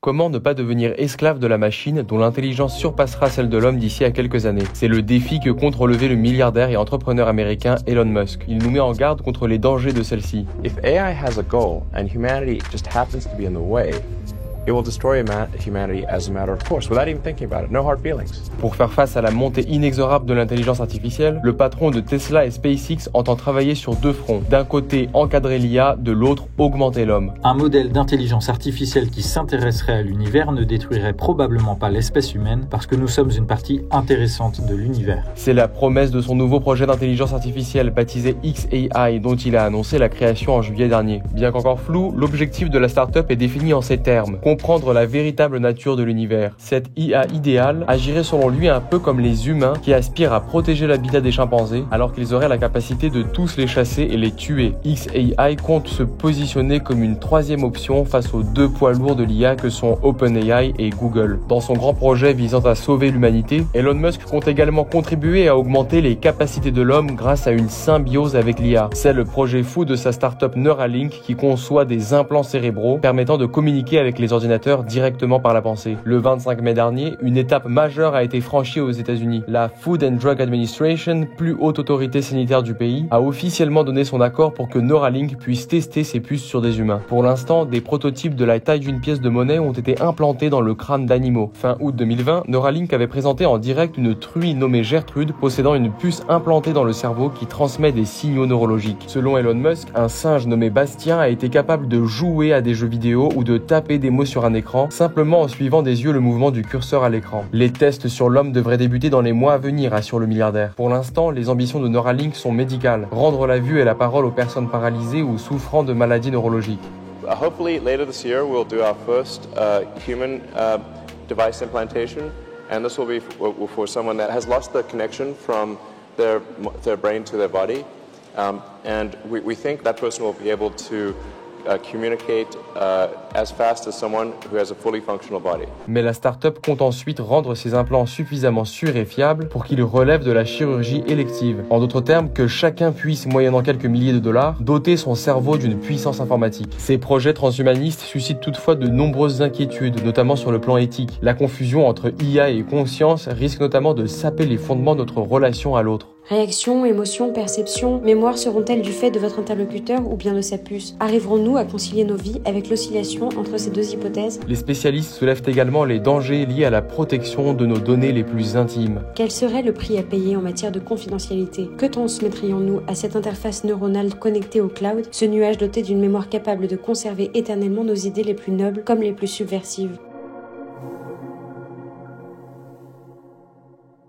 Comment ne pas devenir esclave de la machine dont l'intelligence surpassera celle de l'homme d'ici à quelques années? C'est le défi que compte relever le milliardaire et entrepreneur américain Elon Musk. Il nous met en garde contre les dangers de celle-ci. If AI has a goal and humanity just happens to be in the way, it will destroy humanity as a matter of course, without even thinking about it. No hard feelings. Pour faire face à la montée inexorable de l'intelligence artificielle, le patron de Tesla et SpaceX entend travailler sur deux fronts. D'un côté, encadrer l'IA, de l'autre, augmenter l'homme. Un modèle d'intelligence artificielle qui s'intéresserait à l'univers ne détruirait probablement pas l'espèce humaine parce que nous sommes une partie intéressante de l'univers. C'est la promesse de son nouveau projet d'intelligence artificielle baptisé xAI dont il a annoncé la création en juillet dernier. Bien qu'encore flou, l'objectif de la start-up est défini en ces termes. Comprendre la véritable nature de l'univers. Cette IA idéale agirait selon lui un peu comme les humains qui aspirent à protéger l'habitat des chimpanzés alors qu'ils auraient la capacité de tous les chasser et les tuer. xAI compte se positionner comme une troisième option face aux deux poids lourds de l'IA que sont OpenAI et Google. Dans son grand projet visant à sauver l'humanité, Elon Musk compte également contribuer à augmenter les capacités de l'homme grâce à une symbiose avec l'IA. C'est le projet fou de sa start-up Neuralink qui conçoit des implants cérébraux permettant de communiquer avec les ordinateurs directement par la pensée. Le 25 mai dernier, une étape majeure a été franchie aux États-Unis. La Food and Drug Administration, plus haute autorité sanitaire du pays, a officiellement donné son accord pour que Neuralink puisse tester ses puces sur des humains. Pour l'instant, des prototypes de la taille d'une pièce de monnaie ont été implantés dans le crâne d'animaux. Fin août 2020, Neuralink avait présenté en direct une truie nommée Gertrude possédant une puce implantée dans le cerveau qui transmet des signaux neurologiques. Selon Elon Musk, un singe nommé Bastien a été capable de jouer à des jeux vidéo ou de taper des mots sur un écran, simplement en suivant des yeux le mouvement du curseur à l'écran. Les tests sur l'homme devraient débuter dans les mois à venir, assure le milliardaire. Pour l'instant, les ambitions de Neuralink sont médicales, rendre la vue et la parole aux personnes paralysées ou souffrant de maladies neurologiques. Hopefully later this year we'll do our first human device implantation, and this will be for someone that has lost the connection from their brain to their body, and we think that person will be able to communicate as fast as someone who has a fully functional body. Mais la start-up compte ensuite rendre ces implants suffisamment sûrs et fiables pour qu'ils relèvent de la chirurgie élective. En d'autres termes, que chacun puisse, moyennant quelques milliers de dollars, doter son cerveau d'une puissance informatique. Ces projets transhumanistes suscitent toutefois de nombreuses inquiétudes, notamment sur le plan éthique. La confusion entre IA et conscience risque notamment de saper les fondements de notre relation à l'autre. Réactions, émotions, perceptions, mémoire seront-elles du fait de votre interlocuteur ou bien de sa puce? Arriverons-nous à concilier nos vies avec l'oscillation entre ces deux hypothèses? Les spécialistes soulèvent également les dangers liés à la protection de nos données les plus intimes. Quel serait le prix à payer en matière de confidentialité? Que transmettrions-nous à cette interface neuronale connectée au cloud, ce nuage doté d'une mémoire capable de conserver éternellement nos idées les plus nobles comme les plus subversives?